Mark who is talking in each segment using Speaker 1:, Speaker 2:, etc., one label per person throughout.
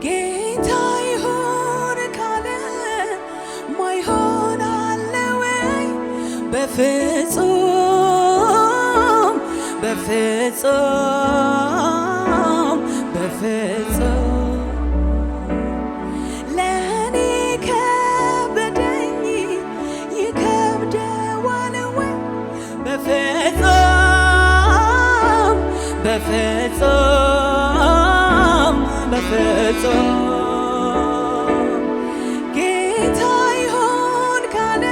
Speaker 1: ጌታ ይሁን ካለ ማይሆን አለ ወይ? በፍጹም በፍጹም በፍጹም ለኔ ከበደኝ ይከብደዋል ወይ? በፍጹም በፍጹም በፍጹም ጌታ ይሁን ካለ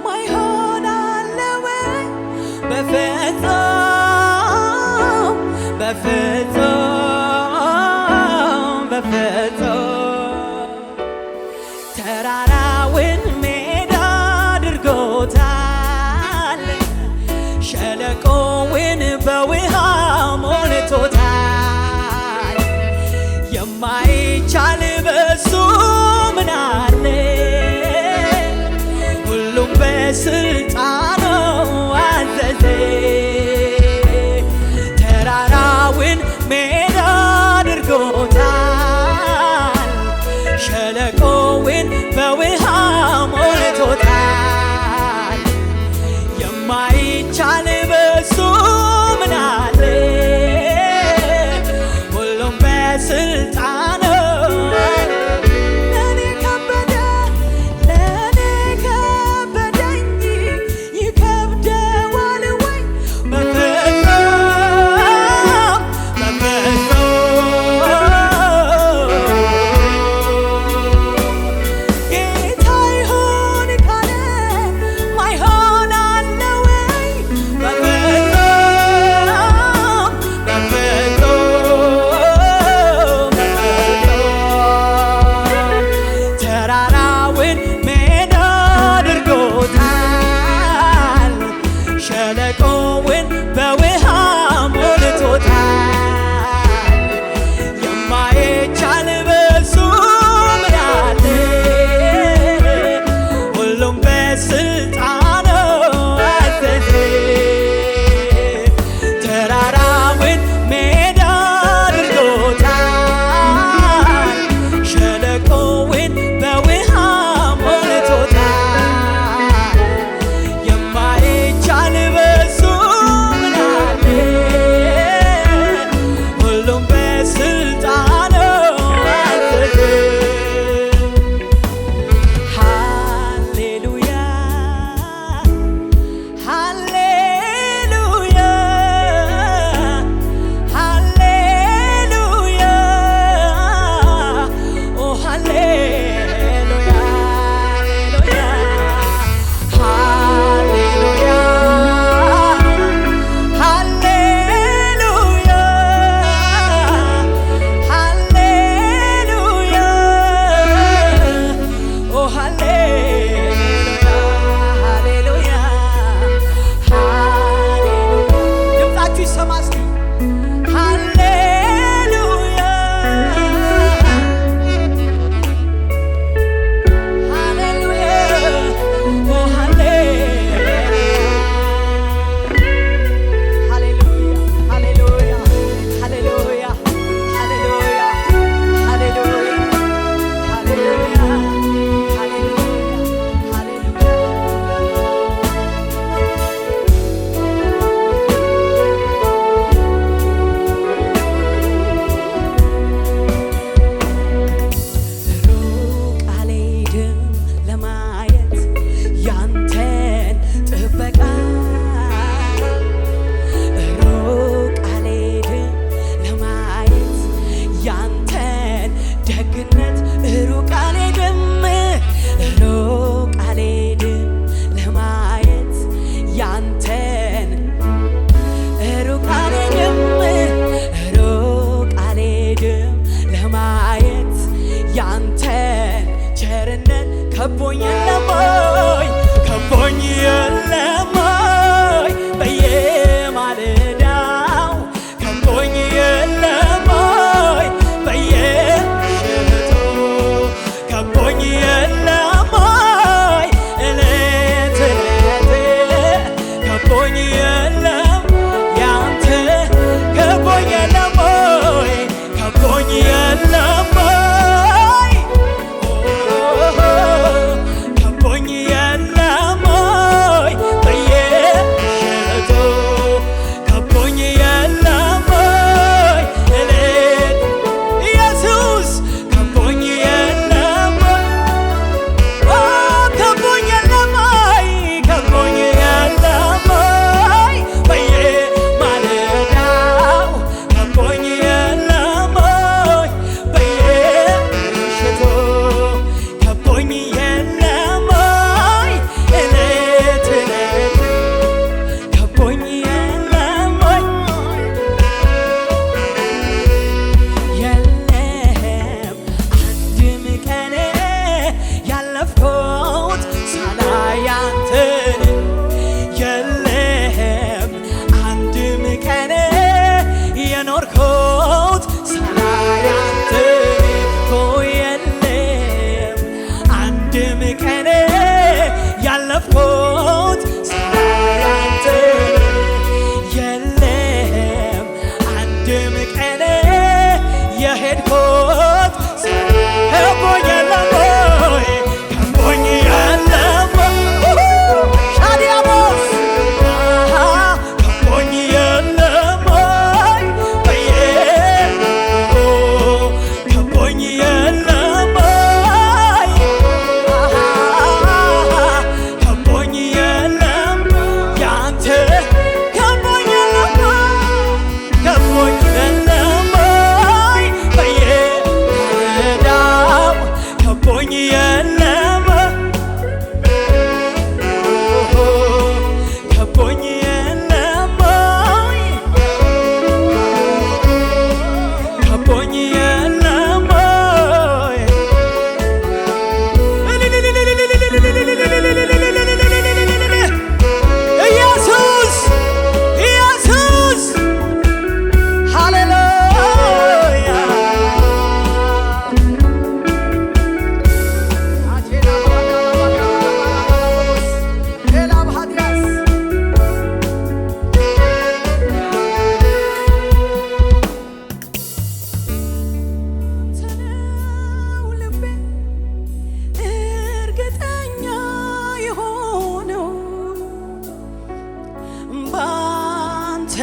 Speaker 1: ማይሆን አለ ወይ? በፍጹም በፍጹም በፍጹም ተራራውን ሜዳ አድርጎታል፣ ሸለቆውን በውሃ ሞልቶታል። የማይቻል በሱ ምን አለ? ሁሉም በስልጣኑ አዘዘ። ተራራውን ሜዳ አድርጎታል፣ ሸለቆውን በውሃ ሞልቶታል። የማይቻል በሱ ምን አለ? ሁሉም በስልጣኑ ለኔ ከበደኝ ይከብደዋል ወይ? በፍጹም በፍጹም ጌታ ይሁን ካለ ማይሆን አለ ወይ? በፍጹም በፍጹም ተራራውን ሜዳ አድርጎታል፣ ሸለቆውን በውሃ ሞልቶታል። የማይቻል በሱ ምን አለ? ሁሉም በስልጣኑ አዘዘ። ተራራውን ሜዳ አድርጎታል፣ ሸለቆውን በውሃ ሞልቶታል። የማይቻል በሱ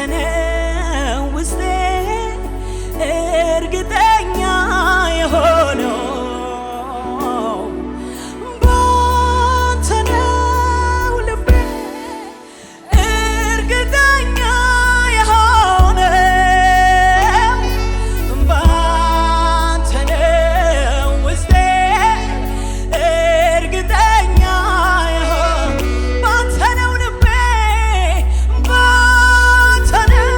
Speaker 1: ነው ውስጤ እርግጠኛ የሆነው ባንተ ነው ልቤ እርግጠኛ የሆነው ባንተ ነው ውስጤ እርግጠኛ የሆነው ባንተ ነው ልቤ ባንተ ነው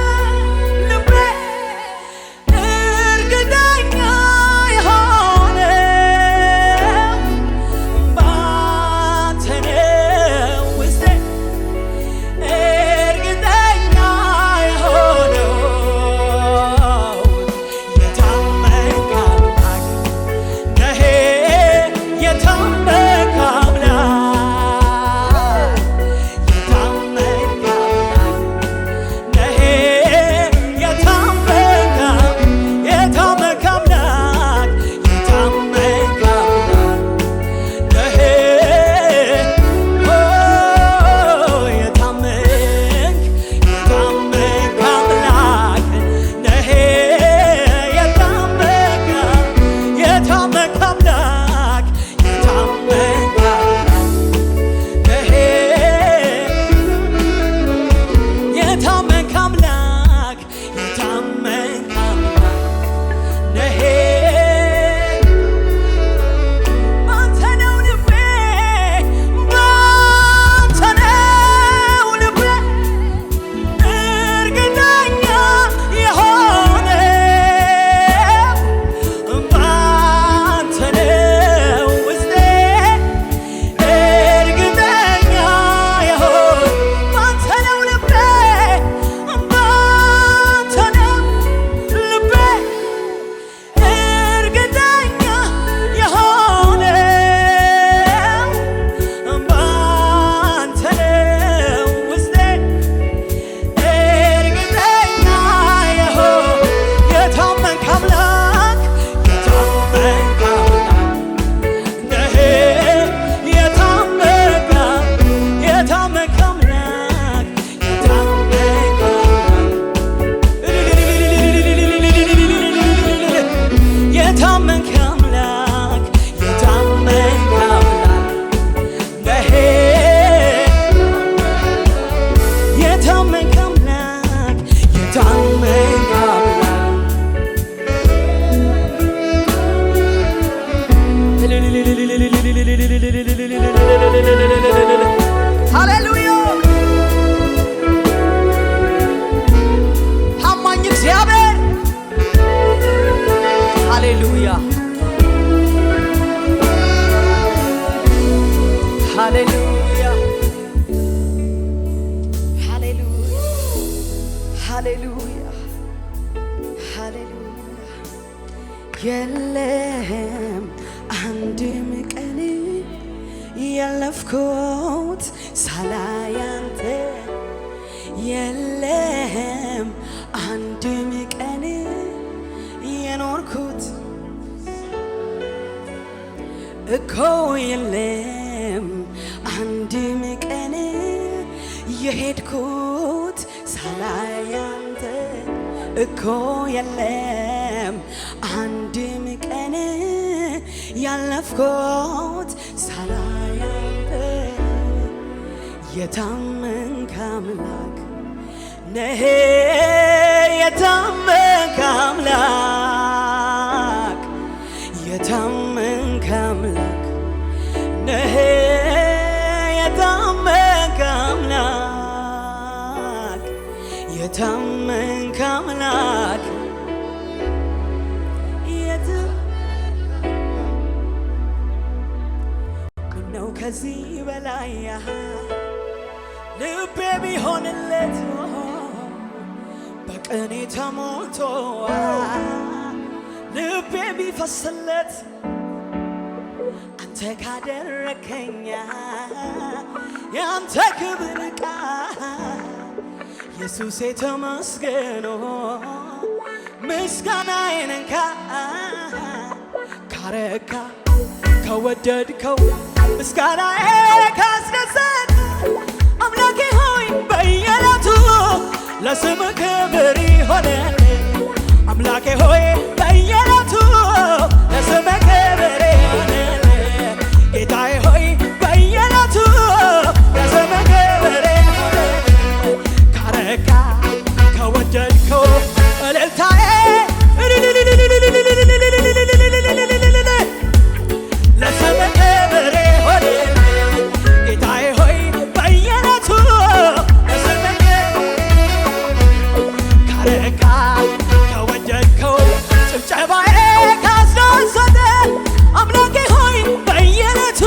Speaker 1: ልቤ እርግጠኛ የሆነው ባንተ ነው ውስጤ እርግጠኛ የሆነው የታመንክ አምላክ ነህ የታመንክ አምላክ የታመንክ አምላክ ነህ የታመንክ የታመንክ አምላክ የታመንክ አምላክ ነህ የታመንክ አምላክ ነህ የታመንክ አምላክ የታመንክ አምላክ የታመንክ አምላክ ነህ ባንተ ነው ልቤ ባንተ ነው ልቤ እርግጠኛ የሆነው ባንተ ነው ውስጤ እርግጠኛ የሆነው ባንተ ነው ልቤ ባንተ ነው ልቤ እርግጠኛ የሆነው ባንተ ነው ውስጤ እርግጠኛ የሆነው የታመንክ አምላክ የታመንክ አምላክ ነህ የታመንክ የታመንክ አምላክ የታመንክ የታመንክ አምላክ የታመንክ አምላክ ነህ የታመንክ አምላክ የታመንክ አምላክ ሃሌሉያ ታማኝ እግዚአብሔር ሃሌሉያ ሃሌሉያ ሃሌሉያ ሃሌሉያ ሃሌሉያ የለም አንድም ቀን ያለፍኩት ሳላይ አንተ የለም አንድም ቀን የኖርኩት እኮ የለም አንድም ቀን የሄድኩት ሳላይ አንተ እኮ የለም አንድም ቀን ያለፍኩት ሳላይ አንተ የታመንክ አምላክ ነህ የታመንክ አምላክ የታመንክ አምላክ ነህ የታመንክ አምላክ የታመንክ አምላክ ምነው ከዚህ በላይ ልቤ ቢሆንለት በቅኔ ተሞልቶ ልቤ ቢፈስለት አንተ ካደረከኝ ያንተ ክብር ዕቃ ኢየሱሴ ተመስገኖ ምስጋናዬን እንካ ካረካ ከወደድከው ምስጋናዬ ካስደሰት አምላኬ ሆይ በየዕለቱ ለስምህ አምላኬ ሆይ በየዕለቱ ለስምህ ክብር ይሁንልህ። ጌታዬ ሆይ በየዕለቱ ለስምህ ክብር ይሁንልህ። ካረካ ከወደድከው እልልታዬ ለስምህ ክብር ይሁንልህ። ጌታዬ ሆይ በየዕለቱ ለስምህ ካረካ ከወደድከው ጭብጨባዬ ካስደሰተ አምላኬ ሆይ በየዕለቱ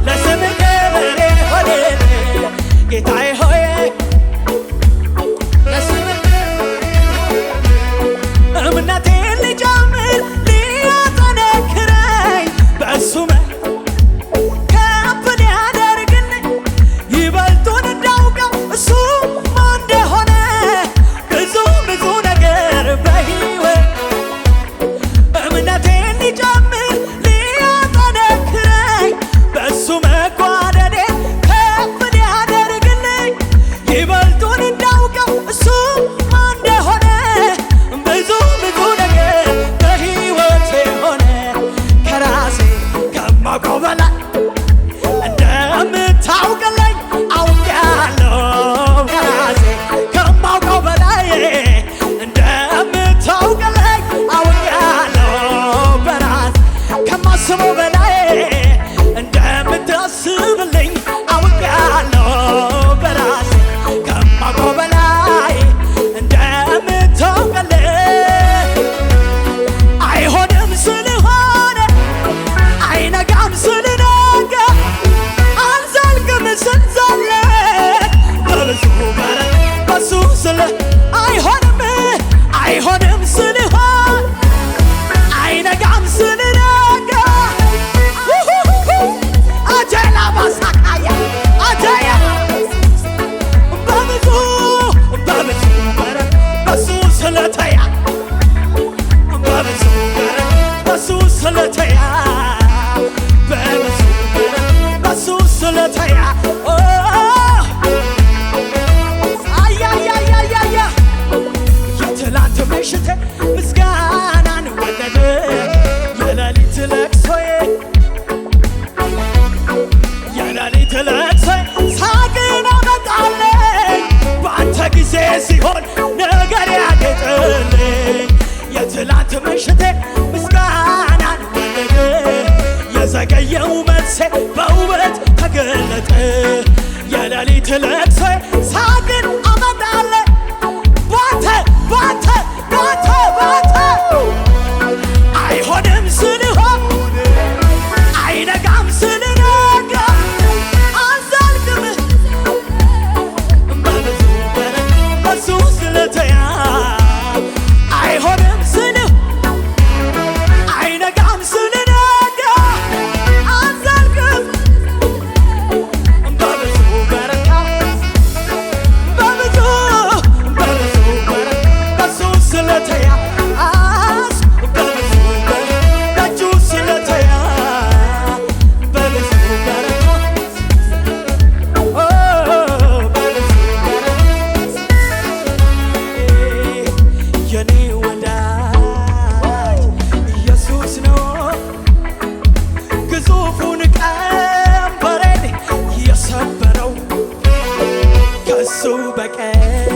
Speaker 1: ለስምህ ክብር ይሁንልህ። ጌታዬ ሆይ ለስምህ እምነቴን ሊጨምር ሊያጠነክረኝ በእሱ ከፍ ሊያደርግልኝ ይበልጡን እንዳውቀው እሱ ማን እንደሆነ ብዙ ብዙ ነገር በሕይወት እምነቴን ሊጨምር ሊያጠነክረኝ በእሱ መጓደዴን ከፍ ሊያደርግልኝ ይበልጡን እንዳውቀው እሱ ማን እንደሆነ ብዙ ብዙ ነገር በሕይወቴ ሆነ ከራሴ ከማውቀው በላይ እንደምታውቅልኝ አውቄያለሁ። ከራሴ ከማውቀው በላይ እንደምታውቅልኝ አውቄያለሁ። በራሴ ከማስበው በላይ እንደምታስብልኝ አውቄያለሁ። በራሴ ከማውቀው በላይ እንደምታውቅልኝ አይሆንም ስለሆነ አይነጋም ስለነጋ አልዘልቅም ስንዘለቅ በብዙ በረት በሱ ስለ አይሆንም አይሆንም ስለሆነ አይነጋም ስለነጋ አጀላ ባሳካያ አጀያ በብዙ በብዙ በረት በሱ ስለተያ በብዙ በረት በሱ ስለተያ በብዙ በረት በሱ ስለተያ አያያያያያ የትላንት ምሽቴ ምስጋናን ወለደ የሌሊት ለቅሶዬ የሌሊት ለቅሶዬ ሳቅን አመጣለኝ በአንተ ጊዜ ሲሆን ነገር ያጌጥልኝ የትላንት ምሽቴ ምስጋናን ወለደ የዘገየው መልሴ በውበት ተገለጠ የሌሊት ለቅሶዬ ሳቅን አመጣለኝ ባንተ ባንተ ባንተ ባንተ አይሆንም ስልሆን አይነጋም ስልነጋ አልዘልቅም በብዙ በረት በሱ ስለተያ አይሆንም ስልህ አይነጋም ስልነጋ አልዘልቅም በብዙ በረታ በብዙ በብዙ በረት በሱ ስለተያ በብዙ በረት በእጁ ስለተያ በብዙ በረታ በብዙ በረት የኔ ወዳጅ ኢየሱስ ነው ግዙፉን ቀንበሬን የሰበረው ከሱ በቀር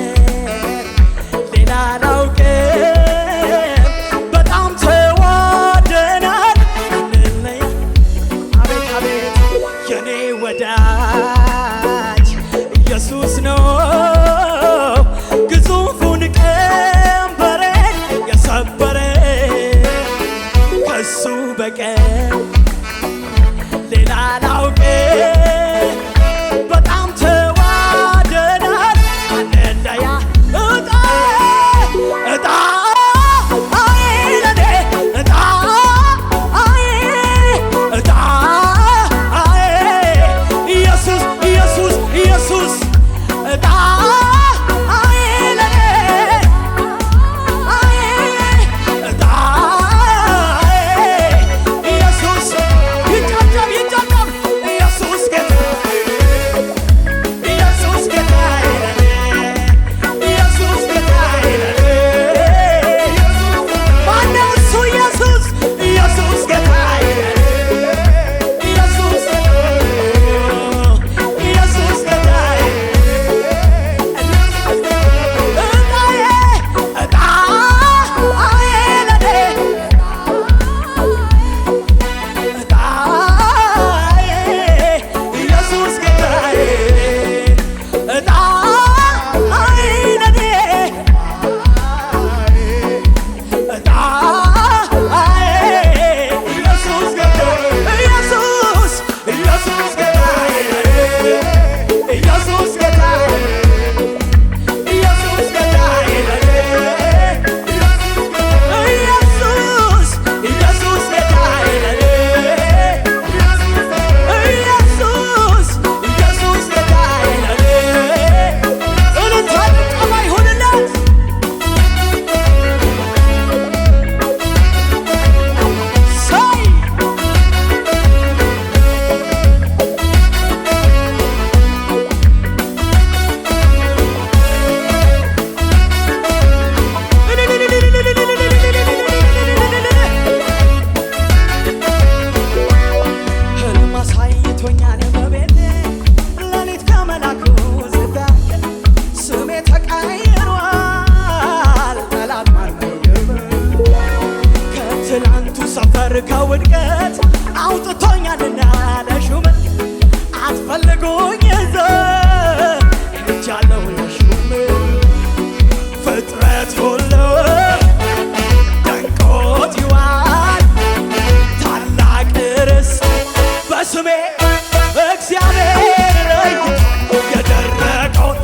Speaker 1: ሌላ አላውቅም። በጣም ተዋደናል እንለያ አቤት አቤት የኔ ወዳጅ ኢየሱስ ነው ግዙፉን ቀንበሬን የሰበረ ከሱ በቀር ሌላ አላውቅም። በጣም ተዋደናል ከጭንቀት አውጥቶኛልና ለሹመት አትፈልጉኝ እዘ ሄጃለሁ ለሹመት ፍጥረት ሁሉ ደንቆት ይዋል ታላቅ ርስት በስሜ እግዚአብሔር የደረቁት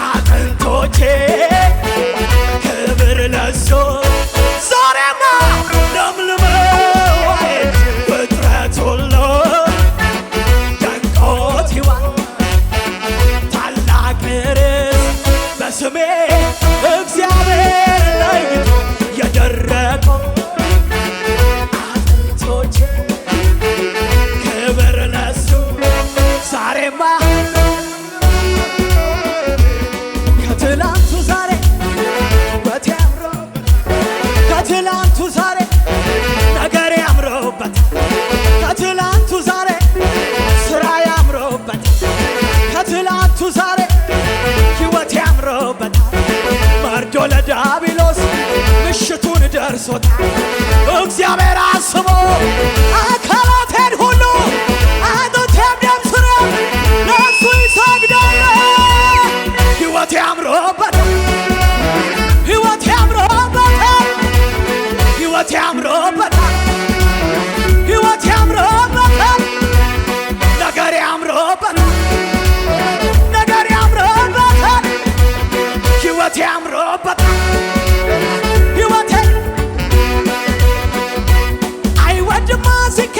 Speaker 1: አጥንቶቼ ክብር ለሱ ዛሬማ ለምልመው ፍጥረት ሁሉ ደንቆት ይዋል ታላቅ ርስት በስሜ እግዚአብሔር ለይቶ የደረቀው አጥንቶቼ ክብር ለሱ ዛሬማ ከትላንቱ ዛሬ ውበቴ አምሮ ከትላንቱ ዛሬ ነገሬ አምሮበት ከትላንቱ ዛሬ ስራዬ አምሮበት ከትላንቱ ዛሬ ሕይወቴ አምሮበት መርዶ ለዲያብሎስ ምሽቱን ደርሶታል እግዚአብሔር አስቦ አካላቴን ሁሉ አጥንቴም ደም ስሬም ለእሱ ይሰግዳል ሕይወቴ አምሮበታል ሕይወቴ አምሮበታል ሕይወቴ አምሮበታል ሕይወቴ አምሮበታል ነገሬ አምሮበታል ነገሬ አምሮበታል ሕይወቴ አምሮበታል ሕይወቴ አይወድማ ሲከ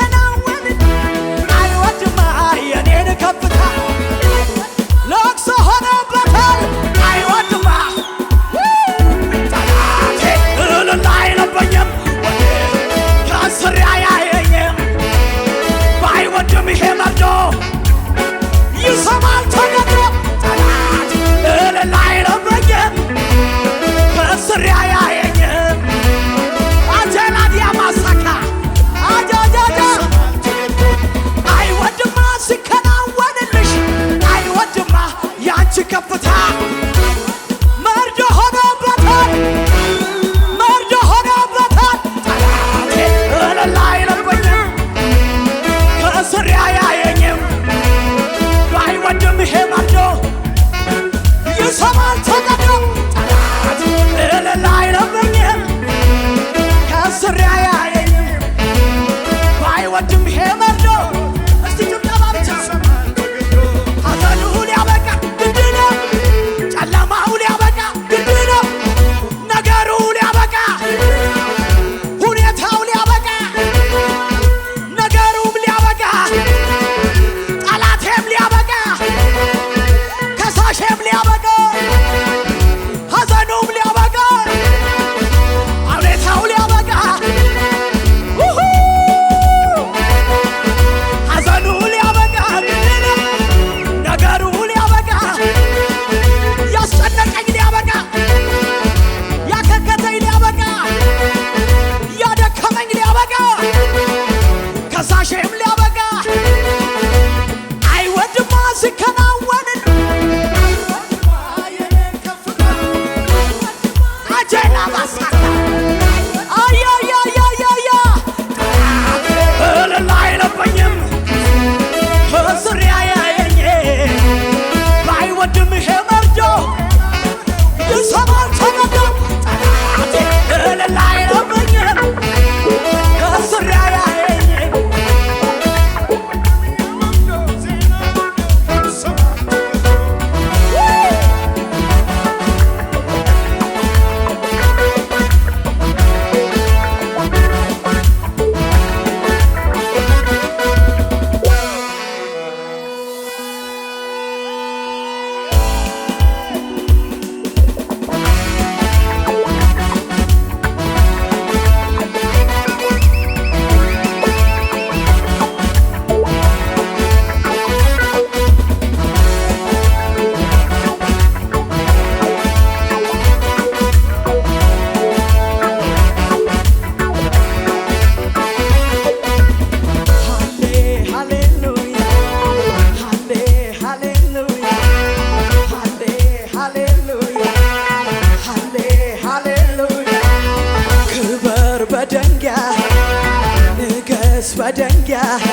Speaker 1: በድንጋይ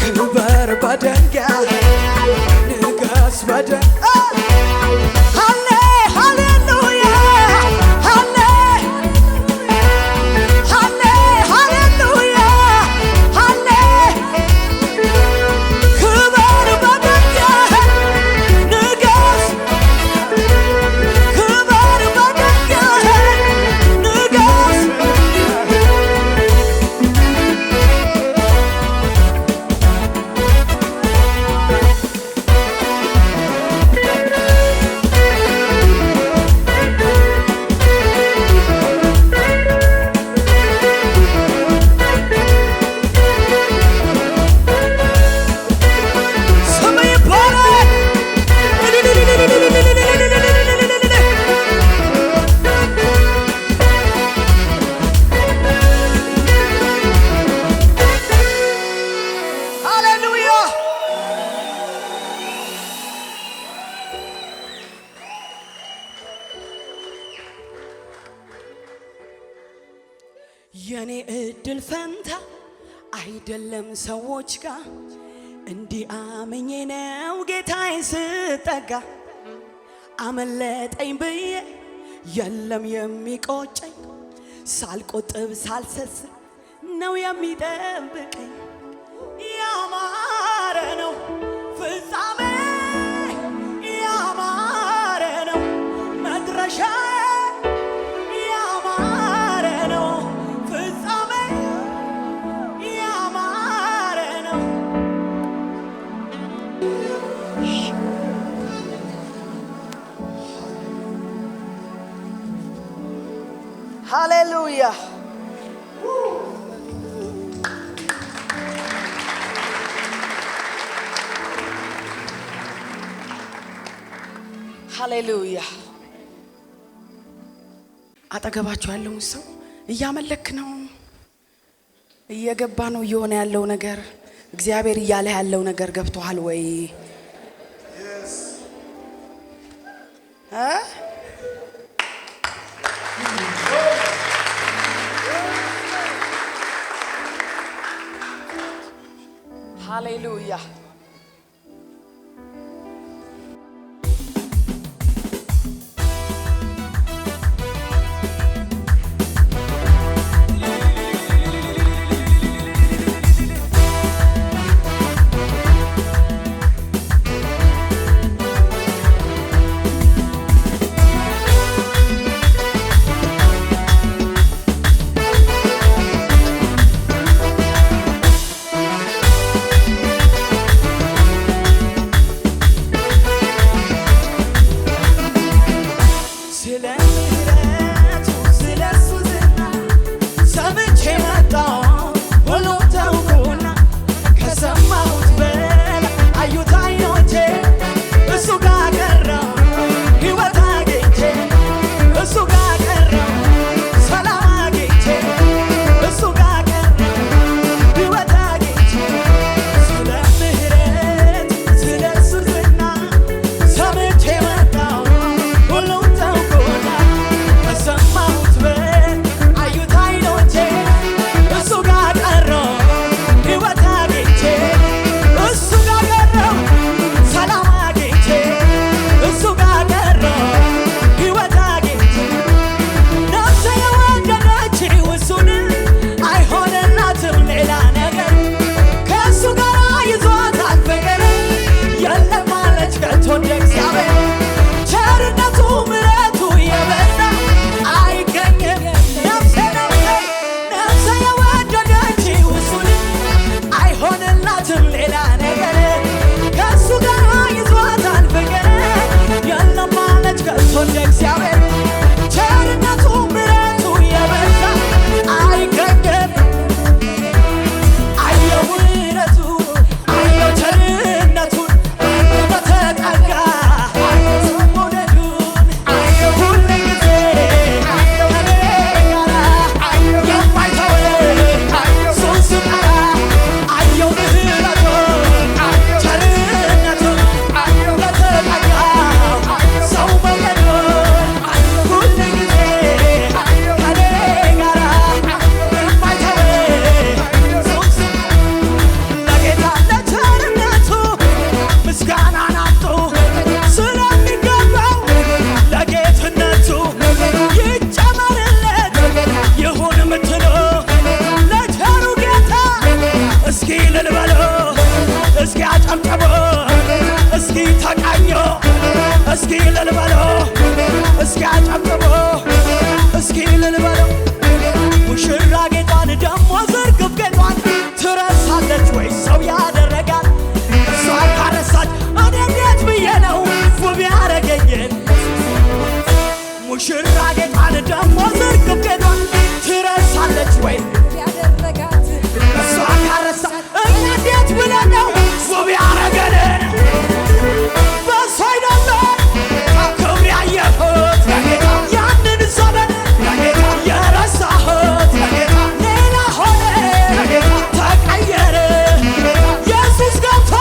Speaker 1: ክበር በድንጋይ ንገስ በድንጋይ ሃሌ ሃሌሉያ ሃሌ ሃሌ ሃሌሉያ ሃሌ ክበር በድንጋይ ንገስ ክበር በድንጋይ ንገስ የኔ እድል ፈንታ አይደለም ሰዎች ጋር እንዲህ አመኜ ነው ጌታዬ ስጠጋ አመለጠኝ ብዬ የለም የሚቆጨኝ ሳልቆጥብ ሳልሰስት ነው የሚጠብቀኝ ያማረ ነው ፍጻሜ ያማረ ነው መድረሻ Hallelujah. Hallelujah. አጠገባችሁ ያለውን ሰው እያመለክ ነው እየገባ ነው እየሆነ ያለው ነገር እግዚአብሔር እያለ ያለው ነገር ገብቶሃል ወይ? Hallelujah.
Speaker 2: ቃኞ እስኪ እልል በለው እስኪ አጨብጭቦ እስኪ እልል በለው ሙሽራ ጌጧን ደሞ ዝርግፍ ጌጧን ትረሳለች ወይ ሰው ያደረጋት እሷ ካረሳች እኔ እንዴት ብዬ ነው ውብ ያረገኝን ሙሽራ ጌጧን ደሞ ዝርግፍ ጌጧን ትረሳለች ወይ ያደረጋት እሷ ካረሳች እኛ እንዴት ብለን ነው ውብ ያረገንን በእሷ አይደለም ክብር ያየሁት ያንን ዘመን የረሳሁት ሌላ ሆነ ተቀየረ ኢየሱስ ገብቶ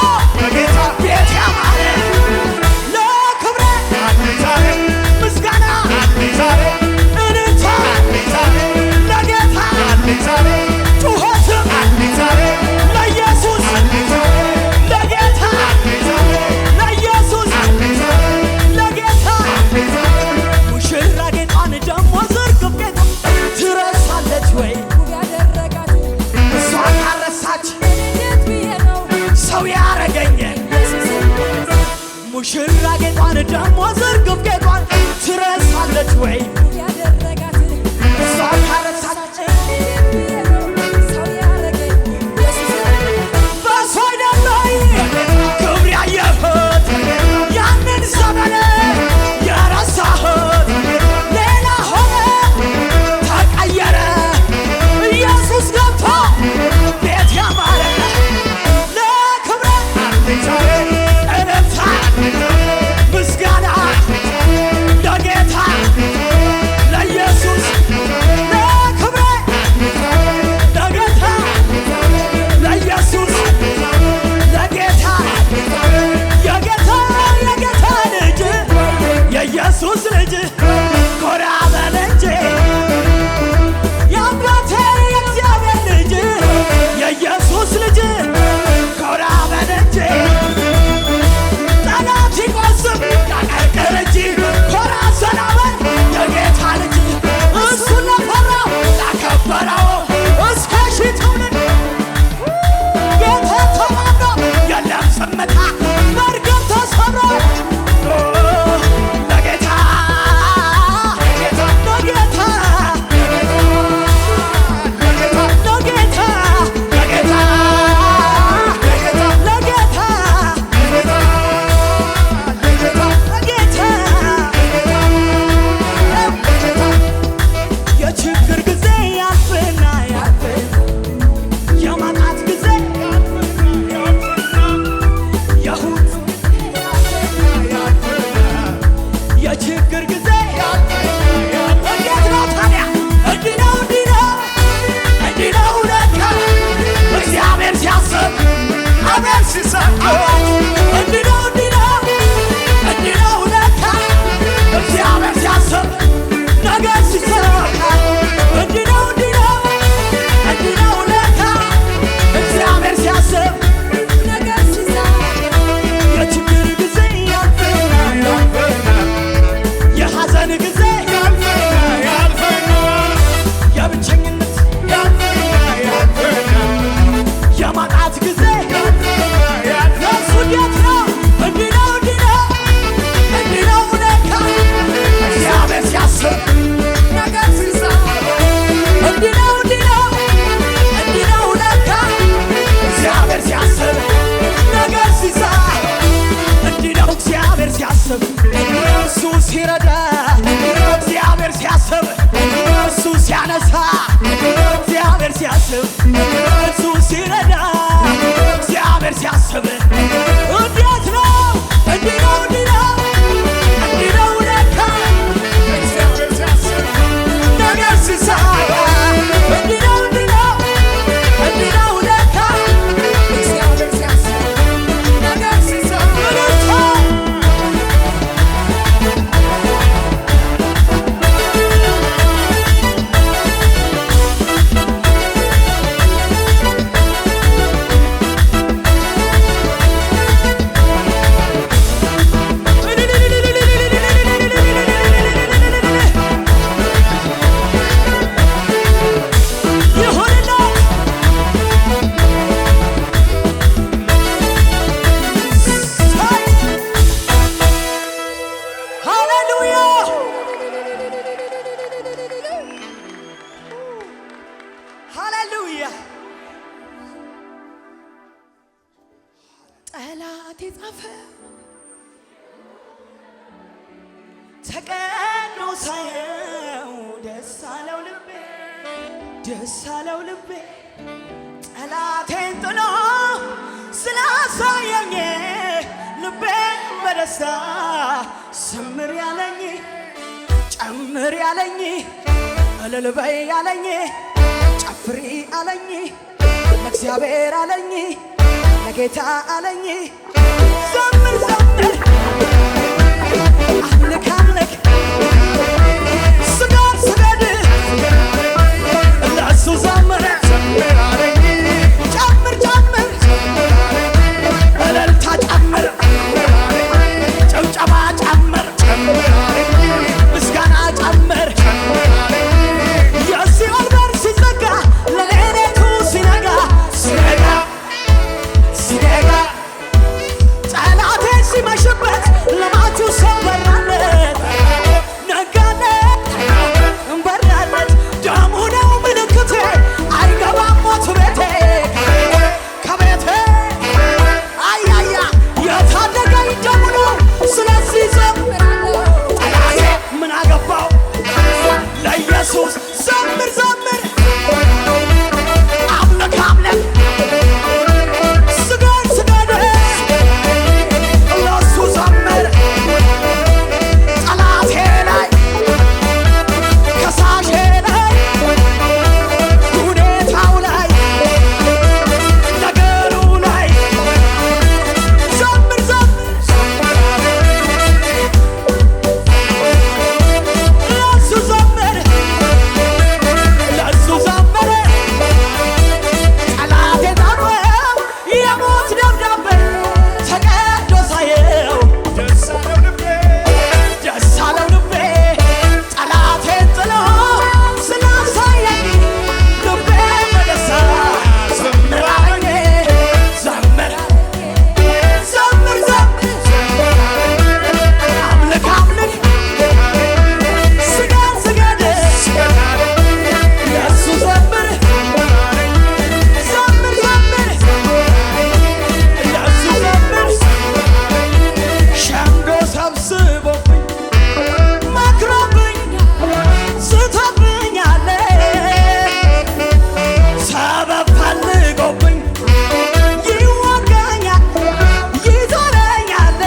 Speaker 2: ቤት ያማረ ለክብሬ ምስጋና እልልታ ለጌታ ጩኸትም ለኢየሱስ ለጌታ ለኢየሱስ ለጌታ ሙሽራ ጌጧን ደሞ ዝርግፍ ጌጧን ትረሳለች ወይ እሷ ካረሳች ሰው ያረገኝን ሙሽራ ጌጧን ደሞ ዝርግፍ ጌጧን ትረሳለች ወይ እሷ ካረሳች በእሷ አይደለም ክብር ያየሁት ያንን ዘመን የረሳሁት ሌላ ሆነ ተቀየረ ኢየሱስ ገብቶ ቤት ያማረ ለክብሬ እልልታ ምስጋና ለጌታ ለኢየሱስ ለክብሬ ለጌታ ለኢየሱስ ለጌታ የጌታ ልጅ የኢየሱስ ልጅ ኮራ በል እንጂ የአባቴ የእግዚአብሔር ልጅ የኢየሱስ ልጅ ኮራ በል እንጂ ጠላት ይቆስም ያቀርቅር እንጂ ኮራ ዘና በል የጌታ ልጅ እሱን ለፈራው ላከበረው እስከ ሺህ ትውልድ ጌታ ተማምኖ የለም ዝምታ መርገም ተሰብሮ ለጌታ ለጌታ ለጌታ ለጌታ የችግር ጊዜ ያልፍና የማጣት ጊዜ የሁት የችግር ጊዜ እንዴት ነው ታዲያ? እንዲህ ነው እንዲህ ነው ለካ እግዚአብሔር ሲያስብ አሜን ሲሰጥ እንዲህ ነው እንዲህ ነው ለካ እግዚአብሔር ሲያስብ ነገር ሲሰጥ እንዲህ ነው ለካ እግዚአብሔር ሲያስብ ነገር ሲሰጥ የችግር ጊዜ ያልፍና የሐዘን ጊዜ ያልፍና የብቸኝነት የማጣት ጊዜ ለእሱ እንዴት ነው? እንዲህ ነው ለካ እግዚአብሔር ሲያስብ ነገር ሲሰጥ እንዲህ ነው ለካ እግዚአብሔር ሲያስብ ነገር ሲሰጥ እንዲህ ነው እግዚአብሔር ሲያስብ እሱ ሲረዳ እግዚአብሔር ሲያስብ እሱ ሲያነሳ እግዚአብሔር ሲያስብ እሱ ሲረዳ እግዚአብሔር ሲያስብ እንዴት ነው? እንዲህ ነው ለካ እግዚአብሔር ሲያስብ ነገር ሲሰጥ እንዲህ ነው ለካ እግዚአብሔር ሲያስብ ነገር ሲሰጥ ተቀዶ ሳየው ደስ አለው ልቤ ደስ አለው ልቤ ጠላቴን ጥሎ ስላሳየኝ ልቤ በደስታ ዘምር ያለኝ ጨምር ያለኝ እልል በይ ያለኝ ጨፍሪ አለኝ ለእግዚአብሔር አለኝ ለጌታ አለኝ ዘምር ዘምር አምልክ አምልክ ስገድ ስገድ ለእሱ ዘምር ዘምር አለኝ ጨምር ጨምር እልልታ ጨምር ጭብጨባ ጨምር ምስጋና ጨምር የሲኦል በር ሲዘጋ ለሌሊቱ ሲነጋ ሲነጋ ሲነጋ ጠላቴ ሲመሽበት ለማቱ ሰው በራለት ነጋለት በራለት ደሙ ነው ምልክቴ አይገባም ሞት ቤቴ ከቤቴ አያያ የታደገኝ ደሙ ነው ስለዚህ ዘምራለሁ ጠላቴ ምን አገባው ለኢየሱስ ዘምር ዘምር አምልክ አምልክ ስገድ ስገድ ለእሱ ዘምር ጠላቴ ላይ ከሳሼ ላይ ሁኔታው ላይ ነገሩ ላይ ዘምር ዘምር ለእሱ ዘምር ለእሱ ዘምር ጠላቴ ጣለው የሞት ደብዳቤ ተቀዶ ሳየው ደስ አለው ልቤ ደስ አለው ልቤ ጠላቴን ጥሎ ስላሳየኝ ልቤ በደስታ ዘምር አለኝ ዘምር ዘምር ዘምር አምልክ አምልክ ስገድ ስገድ ለእሱ ዘምር ዘምር ዘምር ለእሱ ዘምር ሸንጎ ሰብስቦብኝ መክሮብኝ ስቶብኛል ሰበብ ፈልጎብኝ ይወጋኛል ይዞረኛል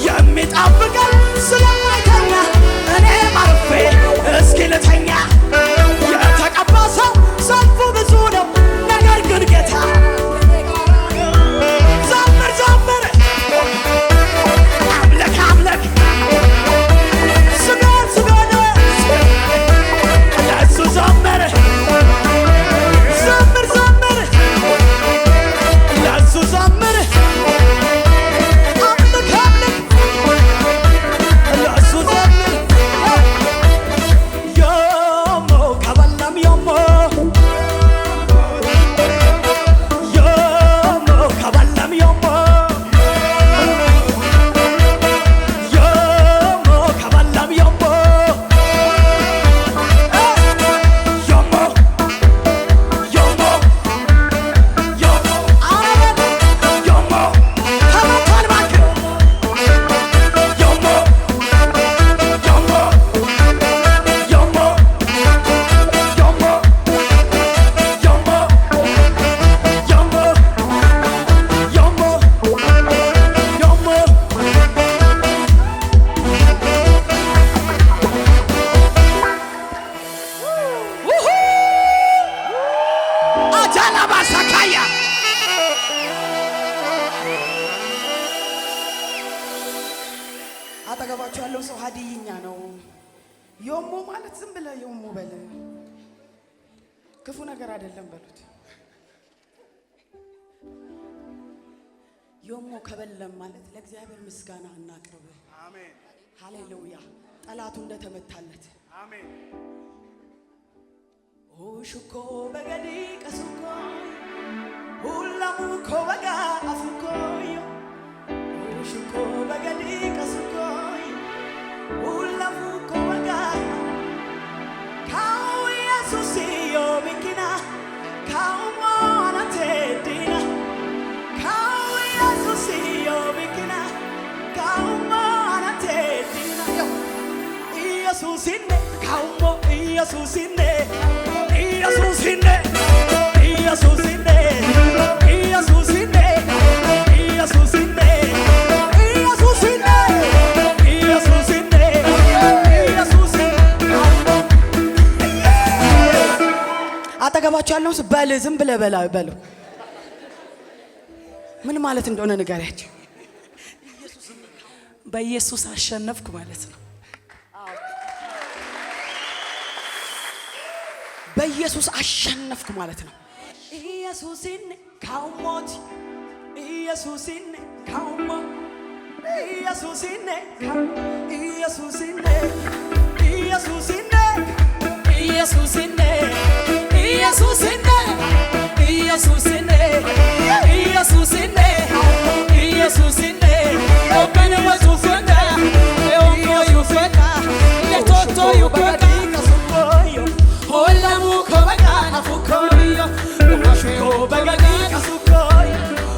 Speaker 2: የሚጠብቀኝ ስለማይተኛ እኔም አርፌ እስኪ ልተኛ የተቀባ ሰው ሰልፉ ብዙ ነው ነገር ግን ጌታ ዘምር ዘምር አምልክ አምልክ ስገድ ስገድ ለእሱ ዘምር ዘምር ዘምር ለእሱ ዘምር አምልክ አምልክ ለእሱ ዘምር ዮሞ ከበለም ዮሞ ዮሞ ከበለም ዮሞ ዮሞ ከበለም ዮሞ ዮሞ ዮሞ ዮሞ አረብ ዮሞ ተመቷል እባክህ ዮሞ ዮሞ ዮሞ ዮሞ ዮሞ ዮሞ ዮሞ ውሁ አጃላባ ሳካያ አጠገባችሁ ያለው ሰው ሀዲይኛ ነው። ዮሞ ማለት ዝም ብለህ ዮሞ በል ክፉ ነገር አይደለም በሉት። ዮሞ ከበለም ማለት ለእግዚአብሔር ምስጋና እናቅርብ።
Speaker 3: አሜን
Speaker 2: ሃሌሉያ ጠላቱ እንደተመታለት
Speaker 3: አሜን
Speaker 2: ኦሽኮ በገዲ ቀሱኮ ሁላሙ ኮ በጋ አፉኮ ኦሽኮ በገዲ ቀሱኮ ሁላሙ ኮ በጋ ካው ኢየሱስ ዮ ቢኪና ካው ማናቴ ዲና ካው ኢየሱስ ዮ ቢኪና ካው ማናቴ ኢየሱስኔ ካውሞ ኢየሱስኔ ኢየሱስኔ ኢየሱስኔ ኢየሱስኔ ኢየሱስኔ አጠገባቸው ያለው በል ዝም ብለህ በለው ምን ማለት እንደሆነ ንገሪያቸው። በኢየሱስ አሸነፍኩ ማለት ነው። በኢየሱስ አሸነፍኩ ማለት ነው። ኢየሱስን ካውሞት ኢየሱስን ካውሞ ኢየሱስን ኢየሱስን ኢየሱስን ኢየሱስን ኢየሱስን ኢየሱስን ኢየሱስን ኢየሱስን ኦበነ ወዙፈና ኦሞ ዩፈታ ለቶቶ ዩፈታ ሆላሙ ኮበጋና ፉኮዮ ማሽዮ በጋና ፉኮዮ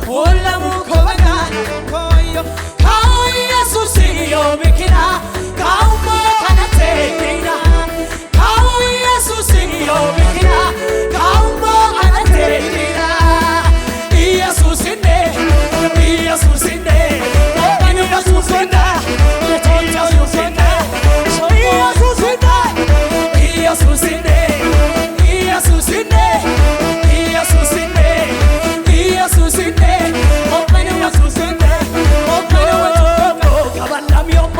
Speaker 2: ሆላሙ ኮበጋና ፉኮዮ ካው ኢየሱስ ዮ ቢኪና ካውሞ ካናቴና ካው ኢየሱስ ዮ ቢኪና ካውሞ ካናቴና ኢየሱስኔ ኢየሱስኔ ኦበነ ወዙፈና ለቶቶ ዩፈታ ኢየሱስኔ ኢየሱስኔ ኢየሱስኔ ኢየሱስኔ ኢየሱስኔ ኦበነ ወዙፈና ኦበነ ወዙፈና ካባላም ዮሞ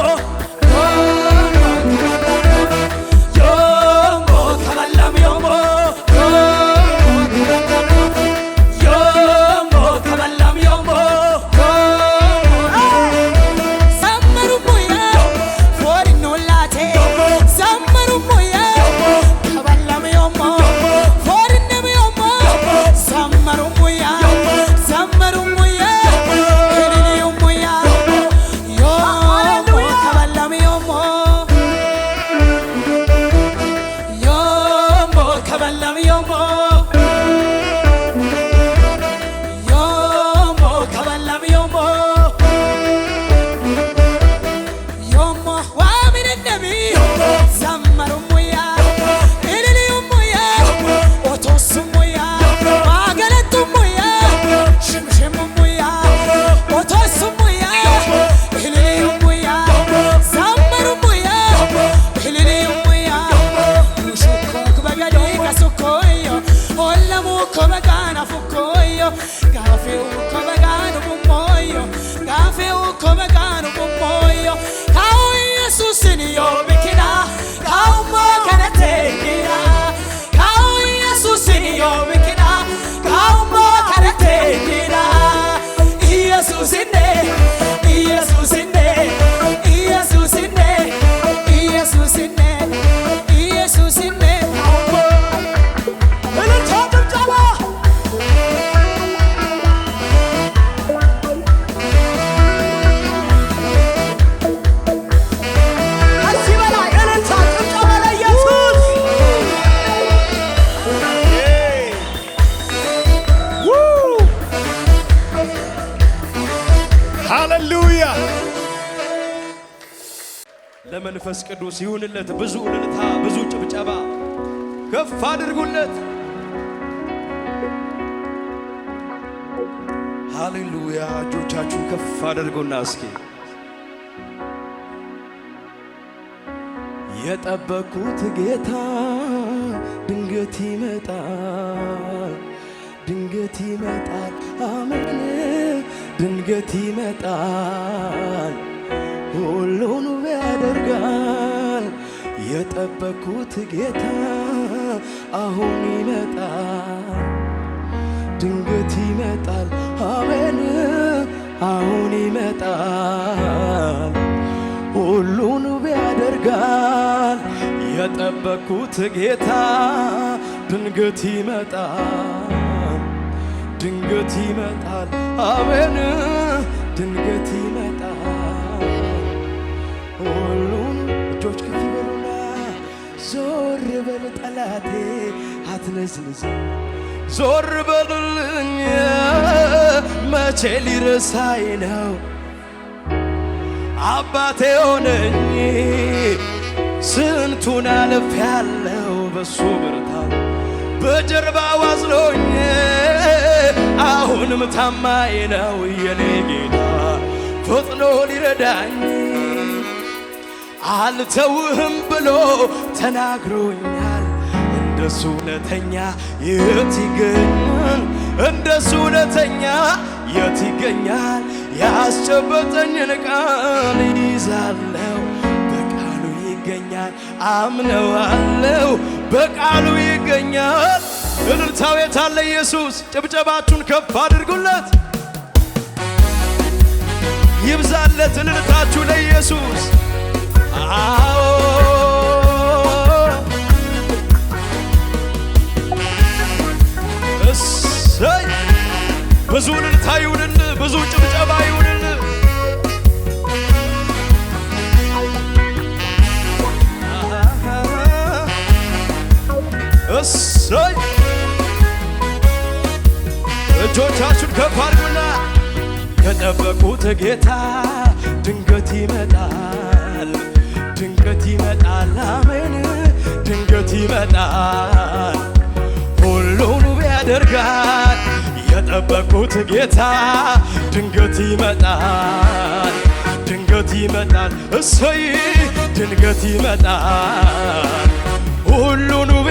Speaker 2: ዮሞ ካባላም ዮሞ ዮሞ ካባላም ዮሞ ሰመሩ ሙያ ፎሪኖላቴ ሰመሩ ሙያ ካባላም ዮሞ ፎሪንም ዮሞ ሰመሩ ሙያ ሰመሩ ሙያ ሄሪኒ ሙያ ዮሞ ካባላም ዮሞ ዮሞ ካባላም ዮሞ ዮሞ ካባላም ዮሞ ዮሞ ዋሚነነሚ ሰመሩ ሙያ ሄሪኒ ሙያ ኦቶስ ሙያ ማገለቱ ሙያ ሽምሽም ሙያ ኦቶስ ሙያ ሄሪኒ ሙያ ሰመሩ ሙያ ሄሪኒ ሙያ ሹኮ በገዲ ከሱኮዮ ኦለሙ ኮበጋና ፉኮዮ ጋፌው ኮበጋኑ ሙሞዮ ጋፌው ኮበጋኑ ሙሞዮ ካው ኢየሱስን ዮ ቢኪና ካውሞ ከነቴና ካው ኢየሱስን ዮ ቢኪና ካውሞ ከነቴና ኢየሱስኔ ኢየሱስኔ ኢየሱስኔ ኢየሱስኔ ኢየሱስኔ እልልታ ጭብጨባ ከዚህ በላይ እልልታ ጭብጨባ ለኢየሱስ
Speaker 3: ሃሌሉያ ለመንፈስ ቅዱስ ይሁንለት። ብዙ እልልታ፣ ብዙ ጭብጨባ ከፍ አድርጉለት። ሃሌሉያ። እጆቻችሁን ከፍ አድርጉና እስኪ የጠበቅኩት ጌታ ድንገት ይመጣል፣ ድንገት ይመጣል። አሜን፣ ድንገት ይመጣል፣ ሁሉን ያደርጋል። የጠበቅኩት ጌታ አሁን ይመጣል፣ ድንገት ይመጣል። አሜን፣ አሁን ይመጣል፣ ሁሉን ያደርጋል። የጠበቅኩት ጌታ ድንገት ይመጣል፣ ድንገት ይመጣል። አሜን፣ ድንገት ይመጣል፣ ሁሉን እጆች ከፍ ይበሉና ዞር በል ጠላቴ አትነዝንዝ፣ ዞር በልልኝ መቼ ሊረሳኝ ነው አባቴ ሆነኝ ስንቱን አልፌያለሁ በሱ ብርታት በጀርባው አዝሎኝ አሁንም ታማኝ ነው የኔ ጌታ ፈጥኖ ሊረዳኝ አልተውህም ብሎ ተናግሮኛል። እንደሱ እውነተኛ የት ይገኛል? እንደሱ እውነተኛ የት ይገኛል? ያስጨበጠኝን ቃል ይዛለው በቃሉ ይገኛል። አምነዋለው በቃሉ ይገኛል። እልልታው የታለ ኢየሱስ? ጭብጨባችሁን ከፍ አድርጉለት። ይብዛለት እልልታችሁ ለኢየሱስ። አዎ እሰይ ብዙ እልልታ ይሁንል፣ ብዙ ጭብጨባ ይሁንል። እሰይ እጆቻችሁን ከፍ አድርጉና የጠበቁት ጌታ ድንገት ይመጣል፣ ድንገት ይመጣል። አሜን ድንገት ይመጣል። ሁሉን ውብ ያደርጋል። የጠበቁት ጌታ ድንገት ይመጣል፣ ድንገት ይመጣል። እሰይ ድንገት ይመጣል። ሁሉን ውብ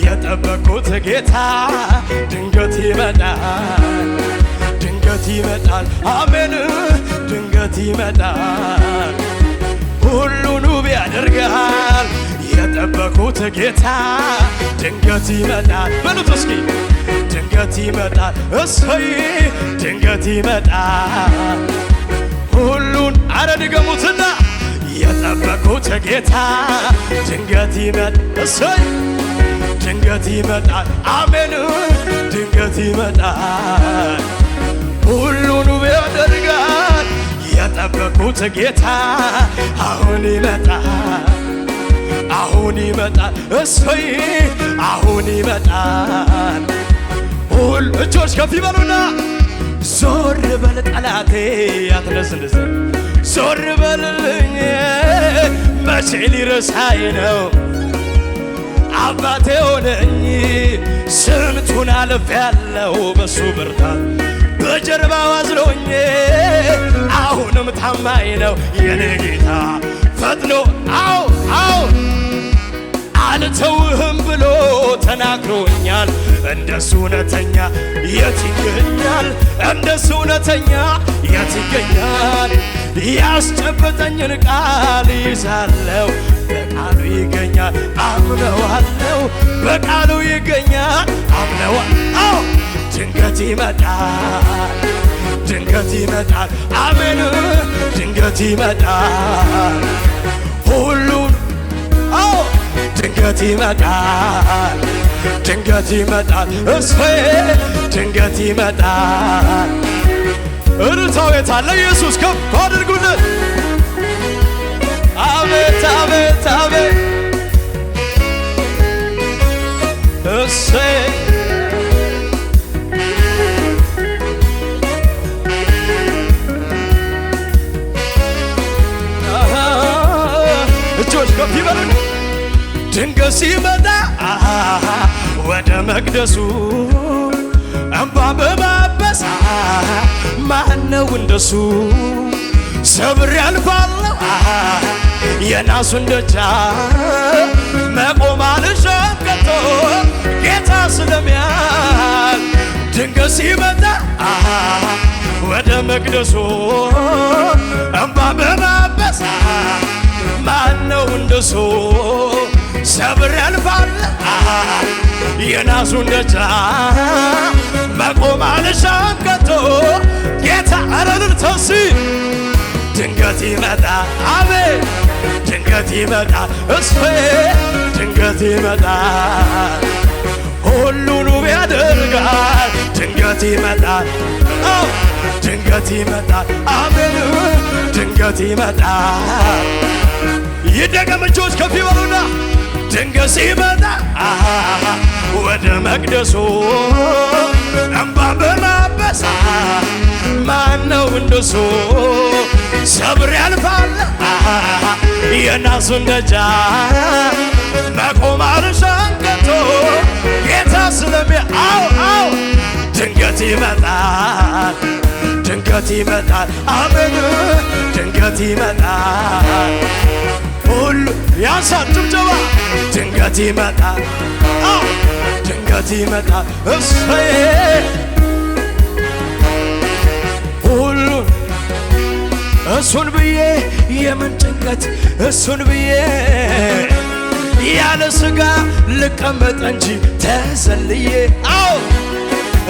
Speaker 3: የጠበቁት ጌታ ድንገት ይመጣል፣ ድንገት ይመጣል። አሜን ድንገት ይመጣል። ሁሉን ውብ ያደርጋል። የጠበቁት ጌታ ድንገት ይመጣል። በሉት እስኪ ድንገት ይመጣል። እሰይ ድንገት ይመጣል። ሁሉን አረ ድገሙትና የጠበቁት ጌታ ድንገት ይመጣል። እሰይ ድንገት ይመጣል። አሜን ድንገት ይመጣል። ሁሉን ውብ ያደርጋል። የጠበቁት ጌታ አሁን ይመጣል፣ አሁን ይመጣል። እሰይ አሁን ይመጣል። ሁሉ እጆች ከፍ ይበሉና ዞር በል ጠላቴ አትነስንስ፣ ዞር በልልኝ መቼ ሊረሳኝ ነው አባቴ ሆነኝ። ስንቱን አልፌያለሁ በሱ ብርታት በጀርባው አዝሎኝ አሁንም ታማኝ ነው የኔ ጌታ ፈጥኖ አዎ አልተውህም ብሎ ተናግሮኛል። እንደሱ እውነተኛ የት ይገኛል? እንደሱ እውነተኛ የት ይገኛል? ያስጨበጠኝን ቃል ይዛለው በቃሉ ይገኛል። አምነዋለው በቃሉ ይገኛል። አምነዋለው ድንገት ይመጣል፣ ድንገት ይመጣል። አሜን ድንገት ይመጣል። ሁሉን ድንገት ይመጣል፣ ድንገት ይመጣል። እሰይ ድንገት ይመጣል። እልልታው የታለ ኢየሱስ? ከፍ አድርጉለት። አቤት አቤት አቤት እሰይ እጆች ከፍ ይበሉ። ድንገት ሲመጣ ወደ መቅደሱ እንባ በማበስ ማነው እንደሱ? ሰብሬ አልፋለሁ የናሱን ደጃፍ መቆም አልሻም ከቶ ጌታ ስለሚያል። ድንገት ሲመጣ ወደ መቅደሱ እንባ በማበስ ማነው እንደሱ? ሰብሬ አልፋለሁ የናሱን ደጃፍ መቆም አልሻም ከቶ ጌታ አረልርተሲ ድንገት ይመጣል። አቤት ድንገት ይመጣል። እሰይ ድንገት ይመጣል። ሁሉን ውብ ያደርጋል። ድንገት ይመጣል። ድንገት ይመጣል። አሜን ድንገት ይመጣል። ይደገም እጆች ከፍ ይበሉና ድንገት ሲመጣ ወደ መቅደሱ እንባ በማበስ ማነው እንደሱ? ሰብሬ አልፋለሁ የናሱን ደጃፍ መቆም አልሻም ከቶ ጌታ አው ድንገት ይመጣል ድንገት ይመጣል አሜን ድንገት ይመጣል ሁሉ ያንሳል ጭብጨባ ድንገት ይመጣል ድንገት ይመጣል እሰይ ሁሉ እሱን ብዬ የምን ጭንቀት እሱን ብዬ ያለ ሥጋ ልቀመጥ እንጂ ተዘልዬ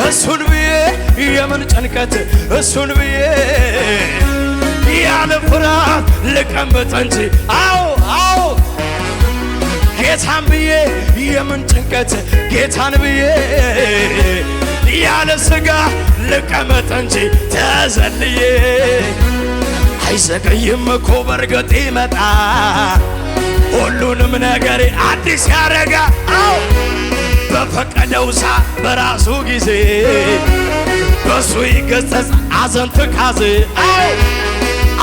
Speaker 3: እሱን ብዬ የምን ጭንቀት እሱን ብዬ ያለ ፍርሃት ልቀመጥ እንጂ ጌታን ብዬ የምን ጭንቀት ጌታን ብዬ ያለ ሥጋ ልቀመጥ እንጂ ተዘልዬ አይዘገይም እኮ በርግጥ ይመጣ ሁሉንም ነገሬ አዲስ ያረጋ በፈቀደው ሰዓት በራሱ ጊዜ በሱ ይገሰጽ ሐዘን ትካዜ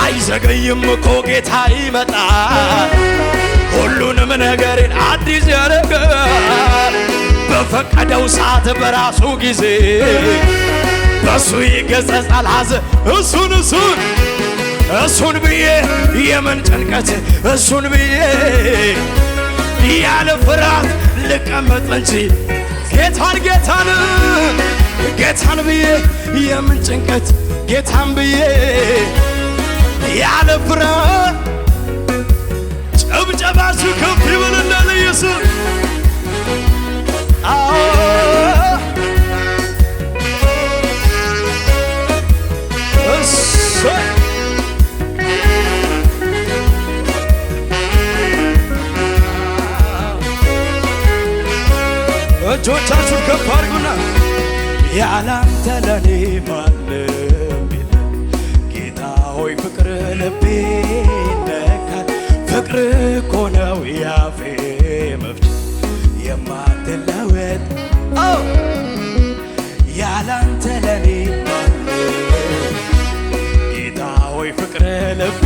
Speaker 3: አይዘገይም እኮ ጌታ ይመጣ ሁሉንም ነገሬን አዲስ ያረጋል በፈቀደው ሰዓት በራሱ ጊዜ በሱ ይገሰጻል ሐዘን እሱን ብዬ የምን ጭንቀት እሱን ብዬ ያለ ፍርሃት ልቀመጥ እንጂ ጌታን ብዬ የምን ጭንቀት ጌታን ብዬ ያለ ፍርሃት ጭብጨባችሁ ከፍ ይበልና ለኢየሱስ እጆቻችሁን ከፍ አድርጉና ያላንተ ለኔ ማንም ጌታ ሆይ ፍቅር ልቤ ነካል ፍቅር እኮ ነው ያፌ መፍቻ የማትለወጥ ያላንተ ለኔ ማንም ጌታ ሆይ ፍቅር ልቤ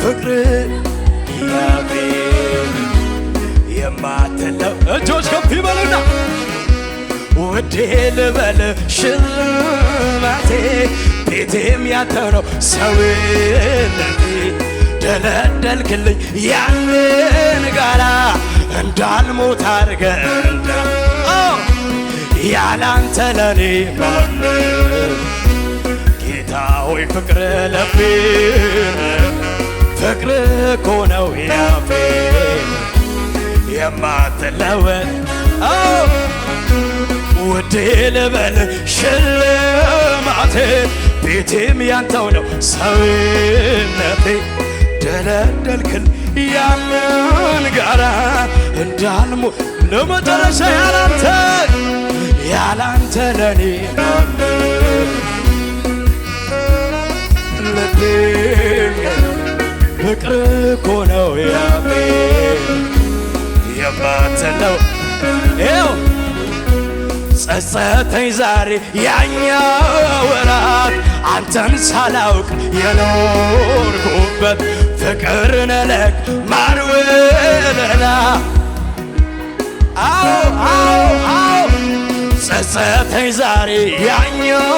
Speaker 3: ፍቅር ያፌ የማትለው እጆች ከፍ ይበሉና ውዴ ልበል ሽልማቴ ቤቴም ያንተ ነው ሰውነቴ ደለደልክልኝ ያንን ጋራ እንዳልሞት አድርገህ ያላንተ ለኔ ማንም ጌታ ሆይ ፍቅር ልቤን ፍቅር እኮ ነው ያፌ የማትለወጥ ውዴ ልበል ሽልማቴ ቤቴም ያንተው ነው ሰውነቴ ደለደልክል ያንን ጋራ እንዳልሞት ለመጨረሻ ያላንተ ለኔ ልቤን ፍቅር እኮ ነው ያፌ የማትለው ጸጸተኝ ዛሬ ያኛው ወራት አንተን ሳላውቅ የኖርኩበት ፍቅርን ለቅ ማርወለላ ጸጸተኝ ዛሬ ያኛው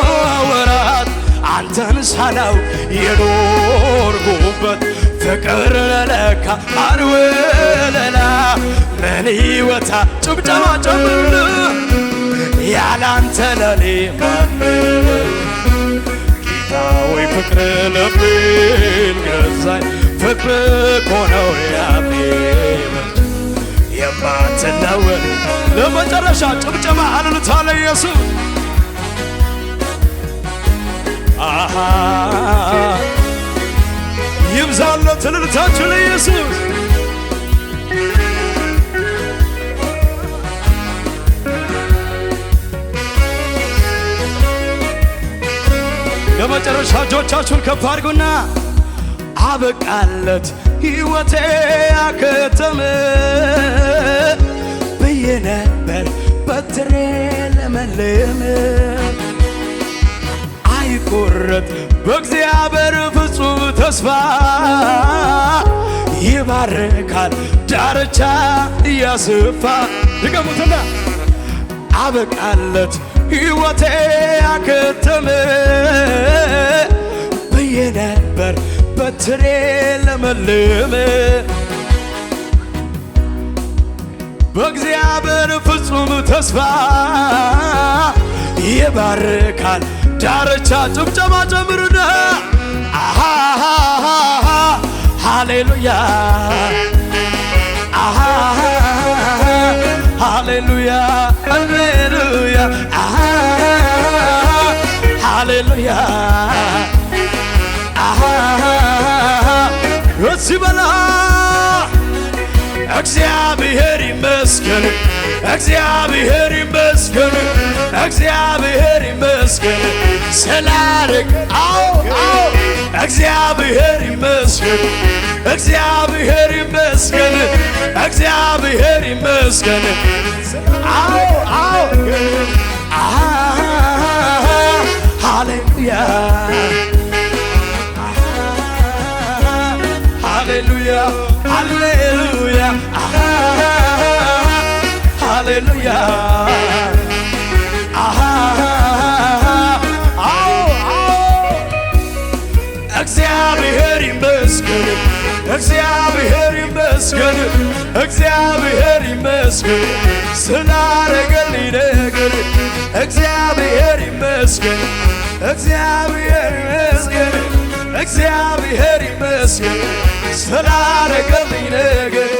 Speaker 3: ወራት አንተን ሳላውቅ የኖርኩበት ፍቅርን ለካ ማርወለላ ምን ይወታ ጭብጨባ ጨምር ያላንተ ለኔ ማንም ጌታ ሆይ ፍቅር ልቤን ገዛኝ ፍቅር እኮ ነው ያፌ የማትለወጥ ለመጨረሻ ጭብጨባ አልልታ ለኢየሱስ ይብዛለት እልልታችሁ ለኢየሱስ ለመጨረሻ እጆቻችሁን ከፍ አድርጉና አበቃለት ሕይወቴ አከተመ ብዬ ነበር በትሬ ለመለመ አይቆረጥ በእግዚአብሔር ፍጹም ተስፋ ይባርካል ዳርቻ እያስፋ ድገሙትና አበቃለት ሕይወቴ አከተመ ብዬ ነበር በትሬ ለመልም በእግዚአብሔር ፍጹም ተስፋ ይባርካል ዳርቻ ጭብጨባ ጨምርና ሃሌሉያ ሃሌሉያ ሃሌሉያ ሃሌሉያ እዚህ በላ እግዚአብሔር ይመስገን እግዚአብሔር ይመስገን እግዚአብሔር ይመስገን ስላረግ አዎ እግዚአብሔር ይመስገን እግዚአብሔር ይመስገን እግዚአብሔር ይመስገን አዎ ሃሌሉያ ሃሌሉያ ሃሌሉያ ሃሌሉያ እግዚአብሔር ይመስገን እግዚአብሔር ይመስገን እግዚአብሔር ይመስገን ስላረገልኝ ነገር እግዚአብሔር ይመስገን እግዚአብሔር ይመስገን እግዚአብሔር ይመስገን ስላረገልኝ ነገር